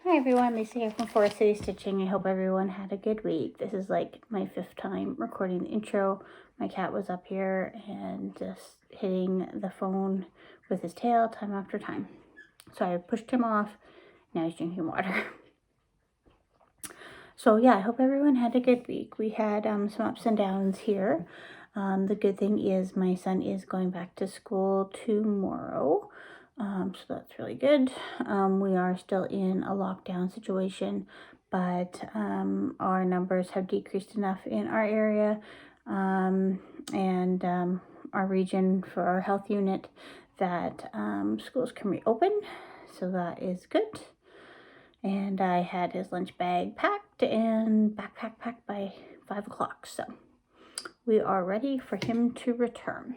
Hi everyone, Lisa here from Forest City Stitching. I hope everyone had a good week. This is like my 5th time recording the intro. My cat was up here and just hitting the phone with his tail time after time. So I pushed him off. Now he's drinking water. So yeah, I hope everyone had a good week. We had some ups and downs here. The good thing is my son is going back to school tomorrow. So that's really good. We are still in a lockdown situation, but our numbers have decreased enough in our area and our region for our health unit that schools can reopen. So that is good. And I had his lunch bag packed and backpack packed by 5 o'clock. So we are ready for him to return.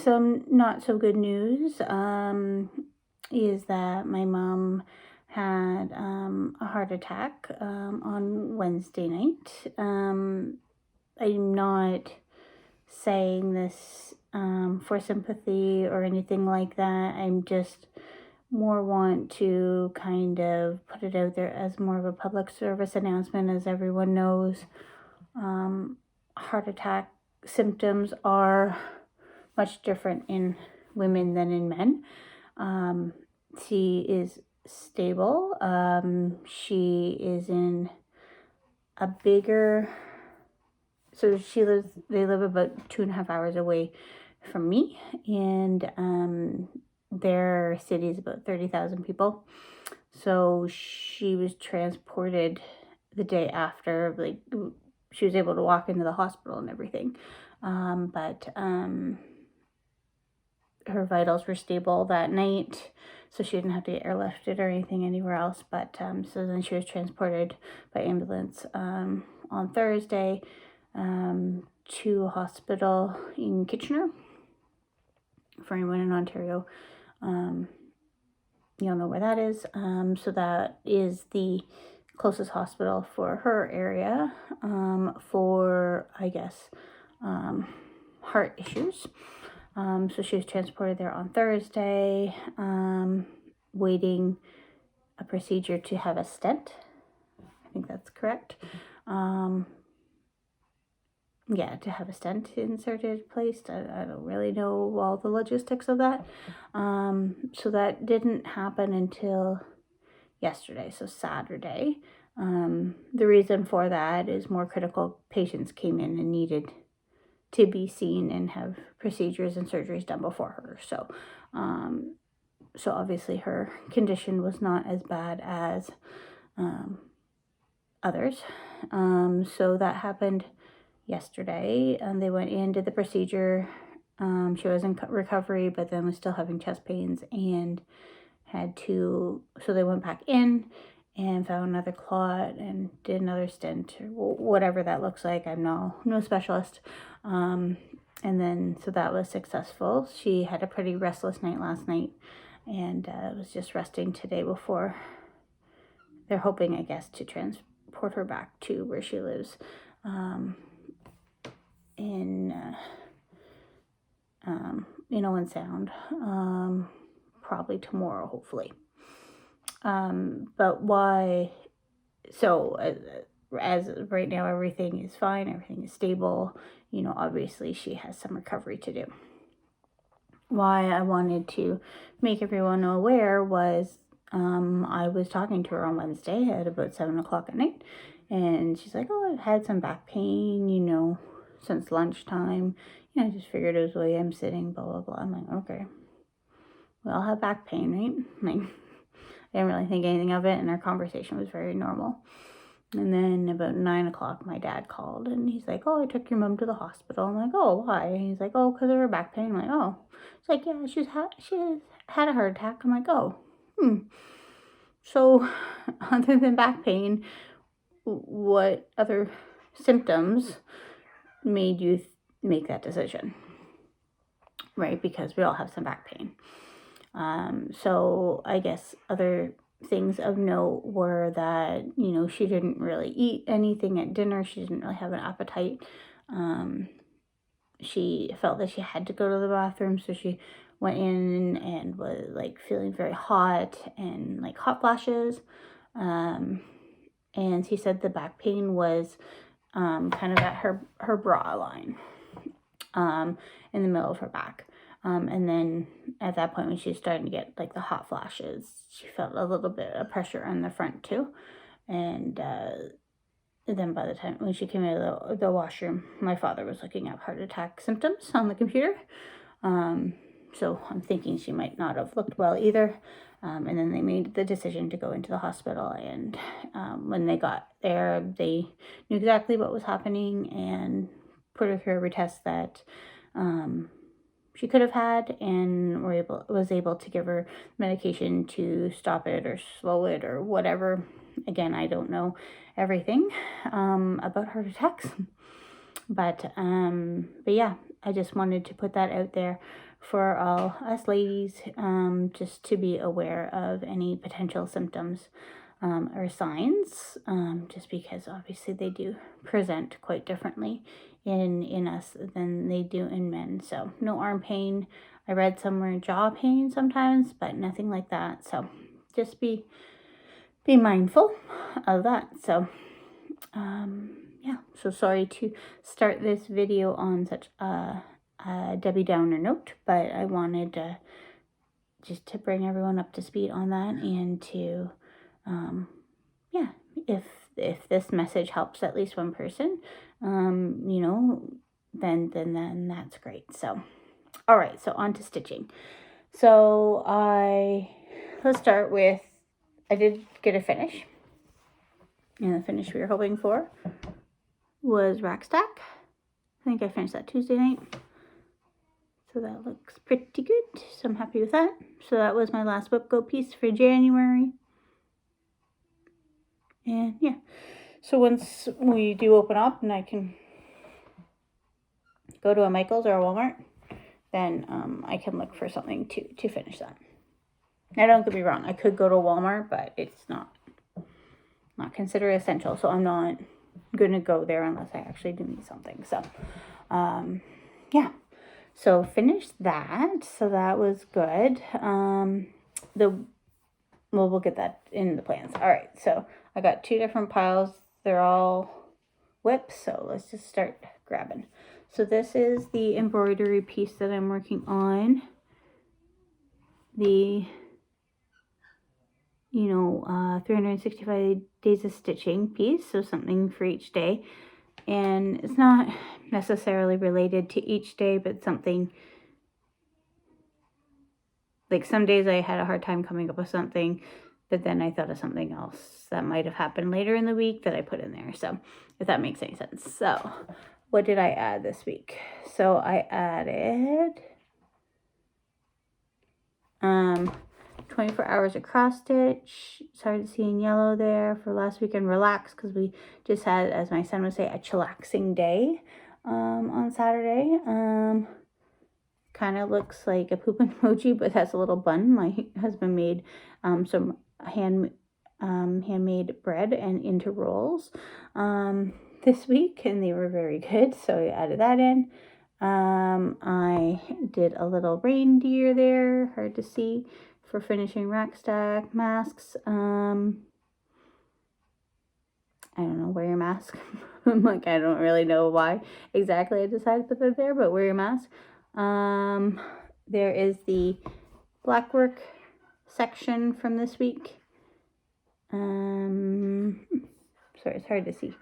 Some not so good news is that my mom had a heart attack on Wednesday night. I'm not saying this for sympathy or anything like that. I'm just more want to kind of put it out there as more of a public service announcement. As everyone knows, heart attack symptoms are much different in women than in men. She is stable. She is in a bigger, so they live about 2.5 hours away from me, and their city is about 30,000 people. So she was transported the day after, like she was able to walk into the hospital and everything. But her vitals were stable that night, so she didn't have to get airlifted or anything anywhere else. But so then she was transported by ambulance on Thursday to a hospital in Kitchener. For anyone in Ontario, you'll know where that is. So that is the closest hospital for her area for, I guess, heart issues. So she was transported there on Thursday, waiting a procedure to have a stent. I think that's correct. Yeah, to have a stent inserted, placed. I don't really know all the logistics of that. So that didn't happen until yesterday, so Saturday. The reason for that is more critical patients came in and needed to be seen and have procedures and surgeries done before her. So, so obviously her condition was not as bad as others. So that happened yesterday, and they went in, did the procedure. She was in recovery, but then was still having chest pains and had to, so they went back in and found another clot and did another stent, or whatever that looks like. I'm no specialist. And then, so that was successful. She had a pretty restless night last night and was just resting today before they're hoping, I guess, to transport her back to where she lives in Owen Sound, probably tomorrow, hopefully. But why? So as right now, everything is fine. Everything is stable. Obviously she has some recovery to do. Why I wanted to make everyone aware was I was talking to her on Wednesday at about 7 o'clock at night, and she's like, oh, I've had some back pain, since lunchtime. I just figured it was the way I'm sitting, blah, blah, blah. I'm like, okay, we all have back pain, right? Like, I didn't really think anything of it, and our conversation was very normal. And then about 9 o'clock, my dad called, and he's like, oh, I took your mom to the hospital. I'm like, oh, why? And he's like, oh, because of her back pain. I'm like, oh. It's like, yeah, she had a heart attack. I'm like, oh, So other than back pain, what other symptoms made you make that decision? Right? Because we all have some back pain. So I guess other things of note were that, she didn't really eat anything at dinner. She didn't really have an appetite. She felt that she had to go to the bathroom, so she went in and was like feeling very hot and like hot flashes. And he said the back pain was kind of at her bra line, in the middle of her back. And then at that point, when she was starting to get like the hot flashes, she felt a little bit of pressure on the front too. And then by the time when she came out of the washroom, my father was looking at heart attack symptoms on the computer. So I'm thinking she might not have looked well either. And then they made the decision to go into the hospital. And when they got there, they knew exactly what was happening and put her through every test that she could have had, and was able to give her medication to stop it or slow it or whatever. Again, I don't know everything about heart attacks, but yeah, I just wanted to put that out there for all us ladies, just to be aware of any potential symptoms or signs, just because obviously they do present quite differently in us than they do in men. So no arm pain. I read somewhere jaw pain sometimes, but nothing like that. So just be mindful of that. So yeah, so sorry to start this video on such a Debbie Downer note, but I wanted to just to bring everyone up to speed on that, and to yeah, if this message helps at least one person, you know, then that's great. So all right, so on to stitching. So let's start with, I did get a finish, and the finish we were hoping for was rack stack. I think I finished that Tuesday night. So that looks pretty good. So I'm happy with that. So that was my last whip goat piece for January. And yeah. So once we do open up and I can go to a Michael's or a Walmart, then I can look for something to finish that. Now don't get me wrong, I could go to Walmart, but it's not considered essential. So I'm not gonna go there unless I actually do need something. So yeah. So finished that. So that was good. We'll get that in the plans. All right. So I got 2 different piles. They're all whips. So let's just start grabbing. So this is the embroidery piece that I'm working on. The 365 days of stitching piece. So something for each day. And it's not necessarily related to each day, but something, like some days I had a hard time coming up with something, but then I thought of something else that might have happened later in the week that I put in there. So if that makes any sense. So what did I add this week? So I added 24 hours of cross stitch. Started seeing yellow there for last weekend. Relax, because we just had, as my son would say, a chillaxing day on Saturday. Kind of looks like a poop emoji, but has a little bun. My husband made some handmade bread and into rolls this week, and they were very good, so I added that in. I did a little reindeer there, hard to see, for finishing rack stack masks. I don't know, wear your mask. I'm like, I don't really know why exactly I decided to put that there, but wear your mask. There is the black work section from this week. Sorry, it's hard to see.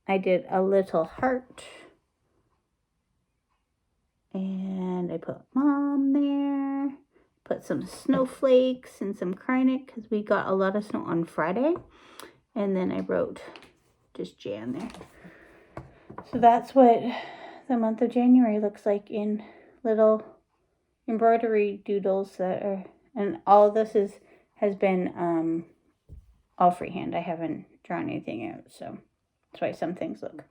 I did a little heart, and I put mom there, put some snowflakes and some Krynic, because we got a lot of snow on Friday, and then I wrote just Jan there. So that's what the month of January looks like in little embroidery doodles that are, and all of this has been all freehand. I haven't drawn anything out, so that's why some things look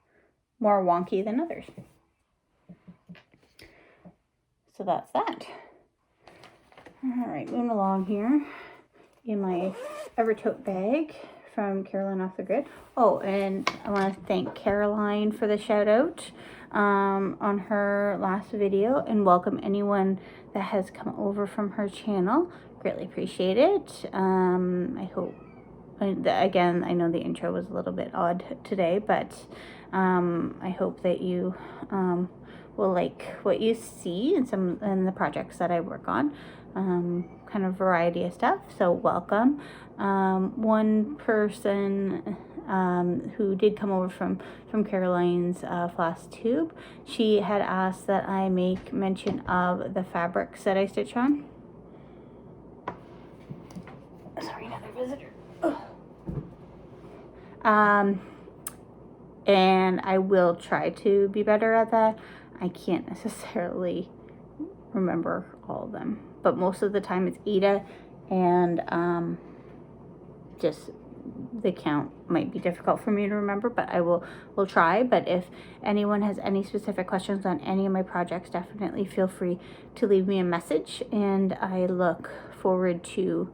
more wonky than others. So that's that. All right, moving along here in my Tote Bag from Caroline Off the Grid. Oh, and I want to thank Caroline for the shout out on her last video, and welcome anyone that has come over from her channel. Greatly appreciate it. I hope, again, I know the intro was a little bit odd today, but I hope that you will like what you see in the projects that I work on. Kind of variety of stuff, so welcome. One person who did come over from Caroline's Flosstube, she had asked that I make mention of the fabrics that I stitch on. Sorry, another visitor. And I will try to be better at that. I can't necessarily remember all of them, but most of the time it's Ada, and just the count might be difficult for me to remember, but I will try. But if anyone has any specific questions on any of my projects, definitely feel free to leave me a message, and I look forward to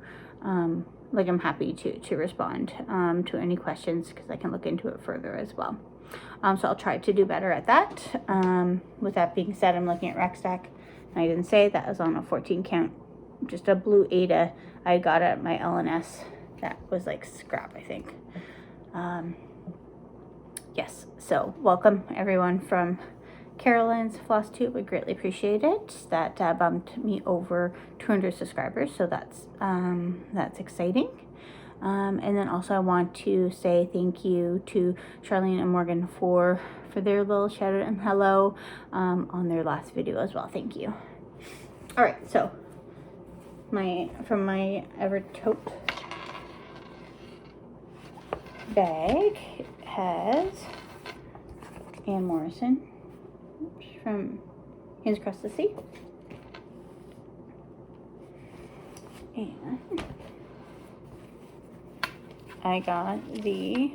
like, I'm happy to respond to any questions, because I can look into it further as well. So I'll try to do better at that. With that being said, I'm looking at rack stack. I didn't say that was on a 14 count, just a blue Ada I got at my LNS. That was like scrap, I think. Yes, so welcome everyone from Caroline's Flosstube. We greatly appreciate it. That bumped me over 200 subscribers, so that's exciting. And then also I want to say thank you to Charlene and Morgan for their little shout out and hello on their last video as well. Thank you. All right, so from my ever tote bag has Ann Morrison from Hands Across the Sea, and I got the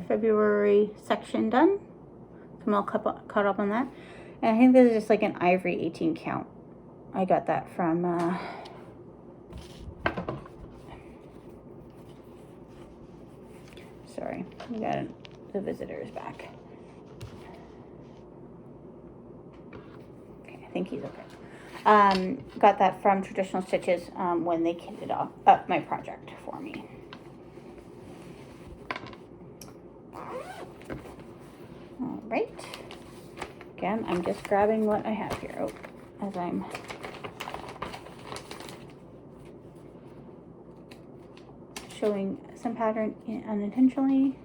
February section done. I'm all caught up on that. And I think this is just like an ivory 18 count. I got that from sorry, we got the visitors back. Okay, I think he's okay. Got that from Traditional Stitches when they kitted up my project for me. All right. Again, I'm just grabbing what I have here as I'm showing some pattern unintentionally.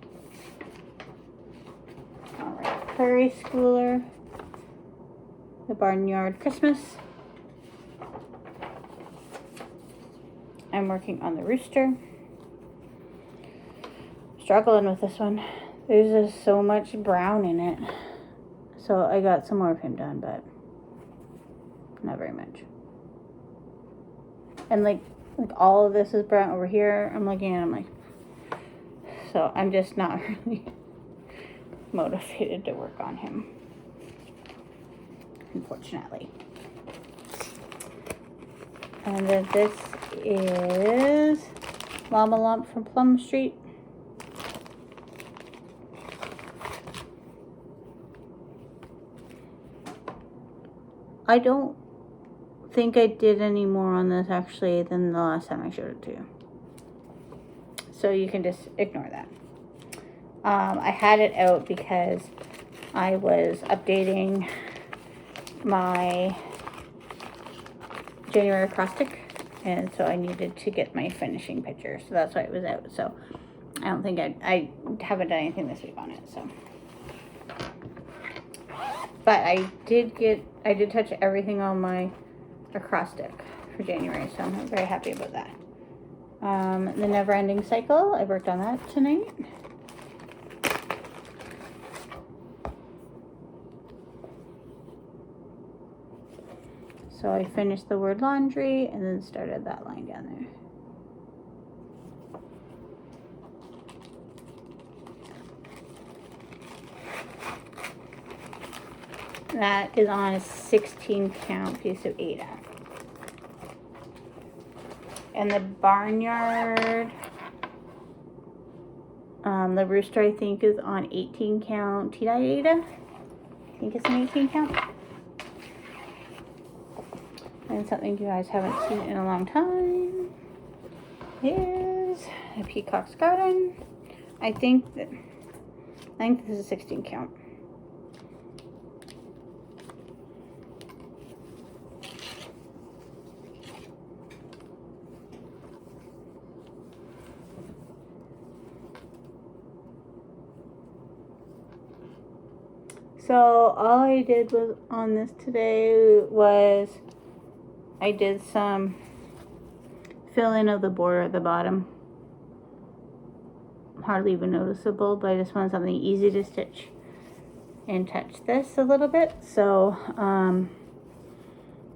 All right, Prairie Schooler, the Barnyard Christmas. I'm working on the Rooster. Struggling with this one. There's just so much brown in it. So I got some more of him done, but not very much. And like all of this is brown over here. I'm looking at it, I'm like, so I'm just not really motivated to work on him, unfortunately. And then this is Llama Lump from Plum Street. I don't think I did any more on this actually than the last time I showed it to you. So you can just ignore that. I had it out because I was updating my January acrostic, and so I needed to get my finishing picture. So that's why it was out. So I don't think I haven't done anything this week on it. So, but I did touch everything on my acrostic for January, so I'm very happy about that. The Never Ending Cycle, I worked on that tonight. So I finished the word laundry and then started that line down there. That is on a 16 count piece of Ada. And the Barnyard The rooster, I think, is on 18 count T-dye Ada. I think it's an 18 count. And something you guys haven't seen in a long time is a Peacock Garden. I think this is a 16 count. So all I did was on this today was I did some fill in of the border at the bottom. Hardly even noticeable, but I just wanted something easy to stitch and touch this a little bit. So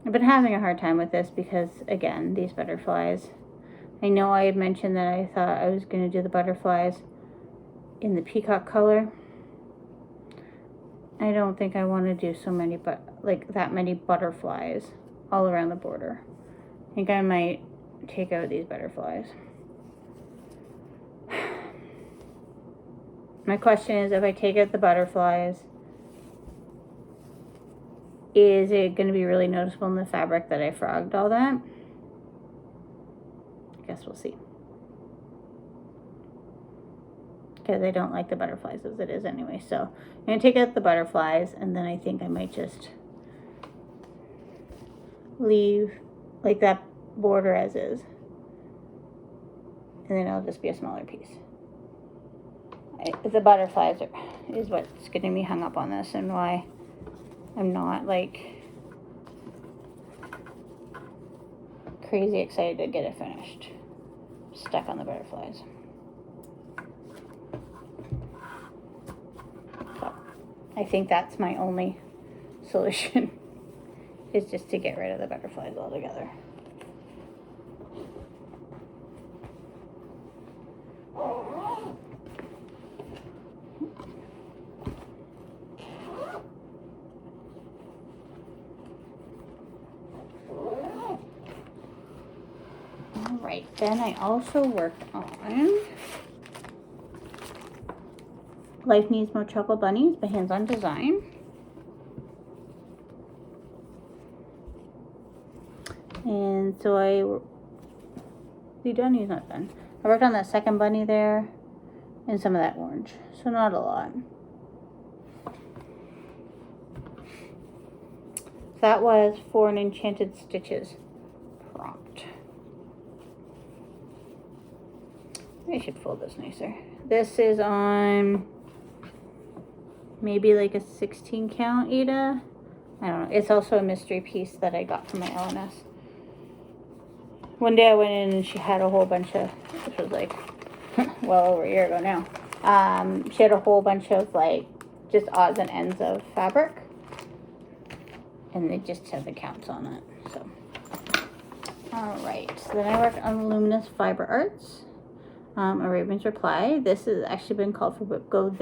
I've been having a hard time with this because, again, these butterflies. I know I had mentioned that I thought I was going to do the butterflies in the peacock color. I don't think I want to do so many, but like that many butterflies all around the border. I think I might take out these butterflies. My question is, if I take out the butterflies, is it going to be really noticeable in the fabric that I frogged all that? I guess we'll see. Because I don't like the butterflies as it is anyway. So I'm going to take out the butterflies, and then I think I might just leave like that border as is. And then it'll just be a smaller piece. The butterflies is what's getting me hung up on this and why I'm not like crazy excited to get it finished. Stuck on the butterflies. So I think that's my only solution is just to get rid of the butterflies altogether. Alright, then I also worked on Life Needs More Chocolate Bunnies by Hands On Design. And so the Bunny's not done. I worked on that second bunny there and some of that orange. So not a lot. That was for an Enchanted Stitches prompt. I should fold this nicer. This is on maybe like a 16 count Ada. I don't know. It's also a mystery piece that I got from my LNS. One day I went in and she had a whole bunch of, which was like well over a year ago now. She had a whole bunch of like just odds and ends of fabric. And they just had the counts on it. So, alright. So then I worked on Luminous Fiber Arts. A Raven's Reply. This has actually been called for Whip Go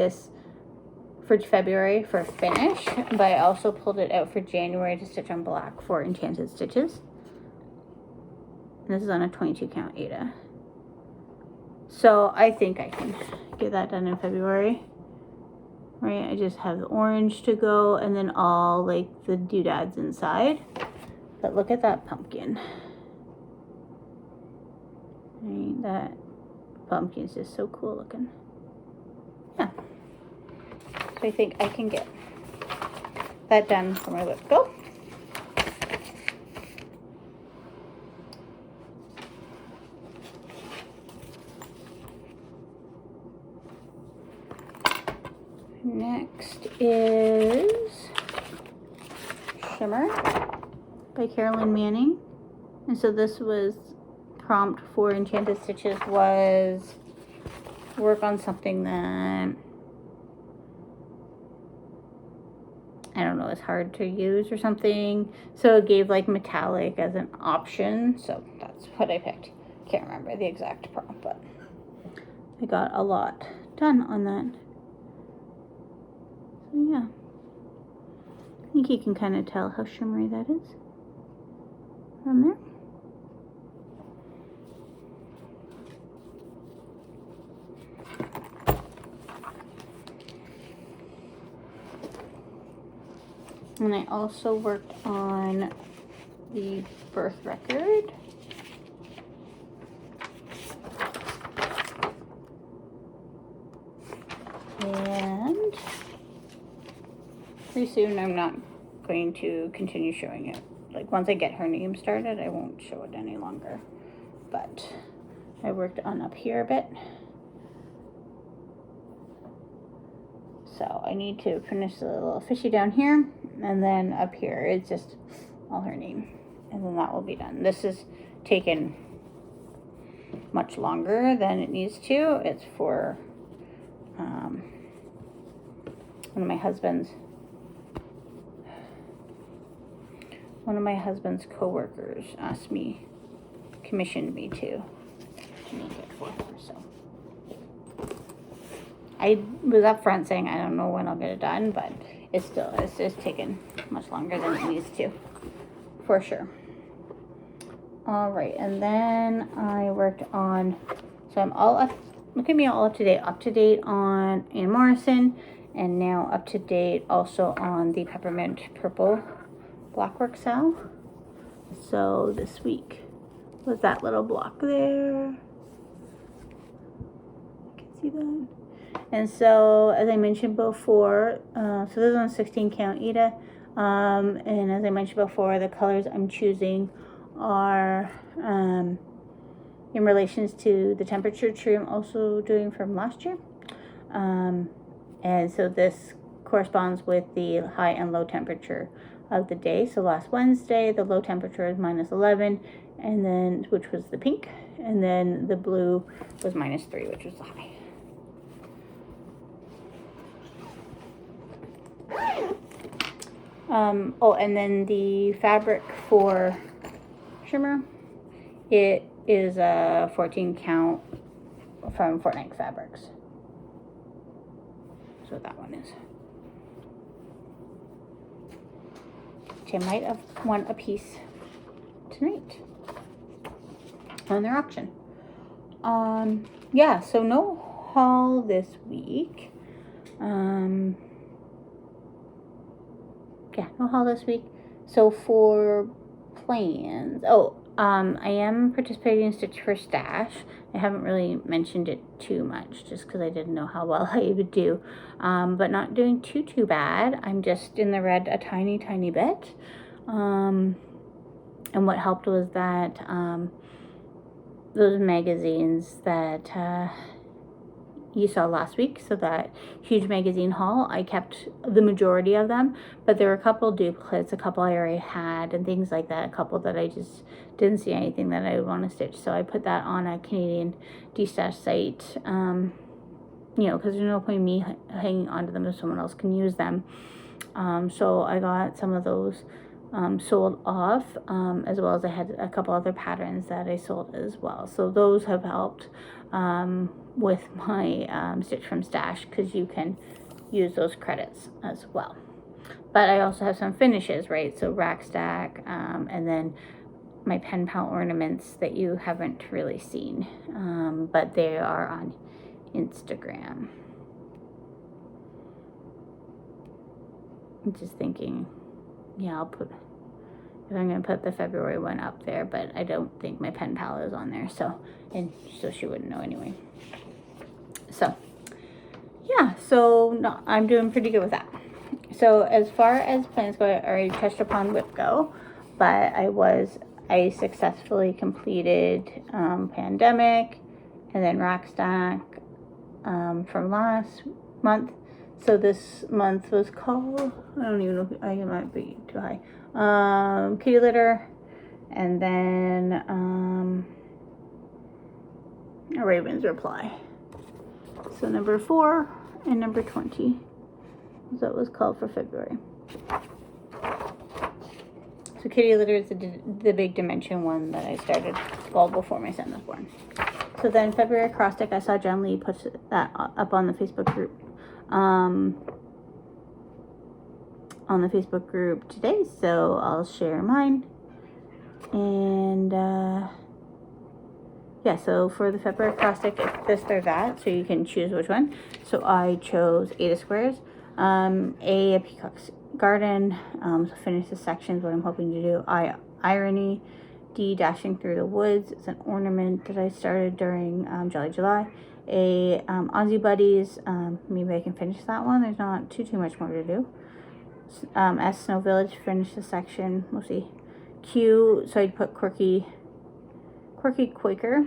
for February for finish, but I also pulled it out for January to stitch on black for Enchanted Stitches. And this is on a 22 count Ada. So I think I can get that done in February. Right, I just have the orange to go and then all like the doodads inside. But look at that pumpkin. Right, that pumpkin is just so cool looking. Yeah. So I think I can get that done for my Whip Go. Next is Shimmer by Carolyn Manning. And so this was prompt for Enchanted Stitches was work on something that I don't know, it's hard to use or something. So it gave like metallic as an option. So that's what I picked. Can't remember the exact prompt, but I got a lot done on that. So yeah. I think you can kind of tell how shimmery that is from there. And I also worked on the birth record. And pretty soon I'm not going to continue showing it. Like once I get her name started, I won't show it any longer. But I worked on up here a bit. So I need to finish the little fishy down here, and then up here it's just all her name, and then that will be done. This is taken much longer than it needs to. It's for one of my husband's co-workers commissioned me to make it for her. So I was upfront saying I don't know when I'll get it done, but it's just taken much longer than it needs to, for sure. All right, and then I worked on, so I'm all up, look at me, all up to date on Anne Morrison, and now up to date also on the Peppermint Purple Blockwork Sal. So this week was that little block there. You can see that. And so, as I mentioned before, so this is on 16 count Ida, and as I mentioned before, the colors I'm choosing are in relations to the temperature tree I'm also doing from last year. And so this corresponds with the high and low temperature of the day. So last Wednesday, the low temperature is -11, and then, which was the pink, and then the blue was -3, which was the high. Oh, and then the fabric for Shimmer, it is a 14 count from Fortnite Fabrics. So that one is. Which I might have won a piece tonight on their auction. Yeah, so no haul this week. Yeah, no haul this week. So for plans, I am participating in Stitch for Stash. I haven't really mentioned it too much just because I didn't know how well I would do, but not doing too bad. I'm just in the red a tiny bit, and what helped was that those magazines that you saw last week, so that huge magazine haul, I kept the majority of them, but there were a couple duplicates, a couple I already had, and things like that, a couple that I just didn't see anything that I would want to stitch, so I put that on a Canadian destash site, you know, because there's no point in me hanging onto them if someone else can use them. So I got some of those sold off, as well as I had a couple other patterns that I sold as well, so those have helped with my Stitch from Stash, because you can use those credits as well. But I also have some finishes, right? So rack stack, and then my pen pal ornaments that you haven't really seen, but they are on Instagram. I'm just thinking, yeah, I'll put, if I'm going to put the February one up there, but I don't think my pen pal is on there, so she wouldn't know anyway. So yeah, so no, I'm doing pretty good with that. So as far as plans go, I already touched upon Whip Go, but I successfully completed Pandemic, and then Rack Stack from last month. So this month was called, I don't even know, I might be too high, Kitty Litter, and then a Raven's Reply. So number 4 and number 20. So it was called for February. So Kitty Litter is the big dimension one that I started well before my son was born. So then February Acrostic, I saw Jen Lee put that up on the Facebook group. On the Facebook group today, so I'll share mine. And yeah, so for the February Acrostic, it's this or that, so you can choose which one. So I chose Ada Squares, a Garden. So finish the sections, what I'm hoping to do. Irony, D, Dashing Through the Woods. It's an ornament that I started during Jolly July. Aussie Buddies, maybe I can finish that one. There's not too much more to do. S, Snow Village, finish the section. We'll see. Q, so I'd put Quirky Quaker,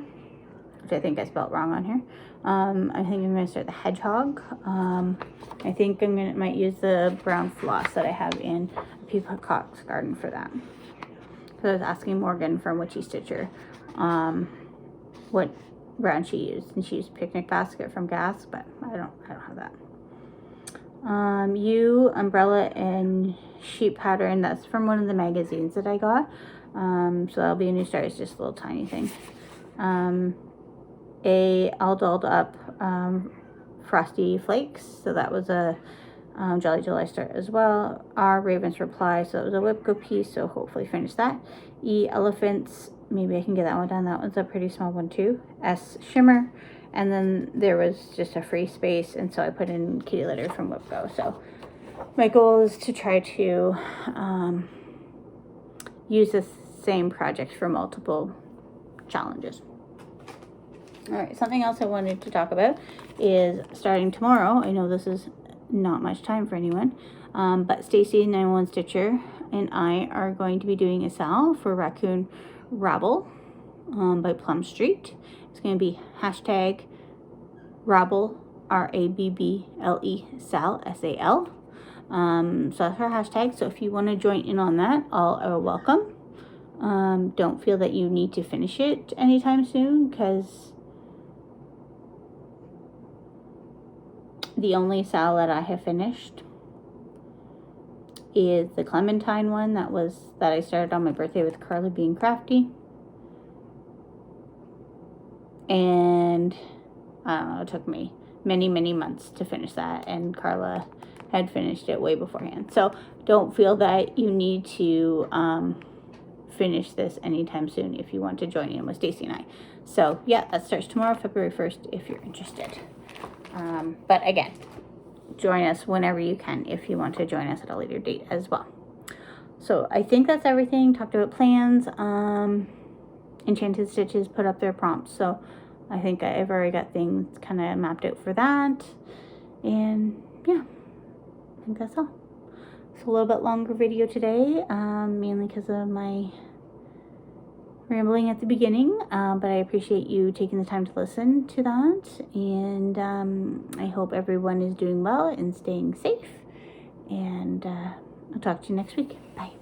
which I think I spelled wrong on here. I think I'm going to start the Hedgehog. I think might use the brown floss that I have in Peacock Garden for that. So I was asking Morgan from Witchy Stitcher what brand she used, and she used Picnic Basket from Gas, but I don't have that. Umbrella and Sheep Pattern, that's from one of the magazines that I got. So that'll be a new start. It's just a little tiny thing. All Dolled Up Frosty Flakes, so that was a Jolly July start as well. R, Raven's Reply, so it was a Whipco piece, so hopefully finish that. E, Elephants, maybe I can get that one done. That one's a pretty small one too. S, Shimmer, and then there was just a free space, and so I put in Kitty Litter from Whipco. So my goal is to try to use the same project for multiple challenges. All right, something else I wanted to talk about is starting tomorrow. I know this is not much time for anyone, but Stacy 91 Stitcher and I are going to be doing a sal for Raccoon Ramble by Plum Street. It's going to be hashtag Rabble, RABBLE, Sal, SAL. So that's our hashtag. So if you want to join in on that, all are welcome. Don't feel that you need to finish it anytime soon, because the only sal that I have finished is the Clementine one that I started on my birthday with Carla being crafty. And I don't know, it took me many months to finish that, and Carla had finished it way beforehand. So don't feel that you need to finish this anytime soon if you want to join in with Stacy and I. So yeah, that starts tomorrow, February 1st, if you're interested. But again, join us whenever you can if you want to join us at a later date as well. So I think that's everything. Talked about plans. Enchanted Stitches put up their prompts, so I think I've already got things kind of mapped out for that. And yeah, I think that's all. It's a little bit longer video today, mainly because of my rambling at the beginning, but I appreciate you taking the time to listen to that, and I hope everyone is doing well and staying safe, and I'll talk to you next week. Bye.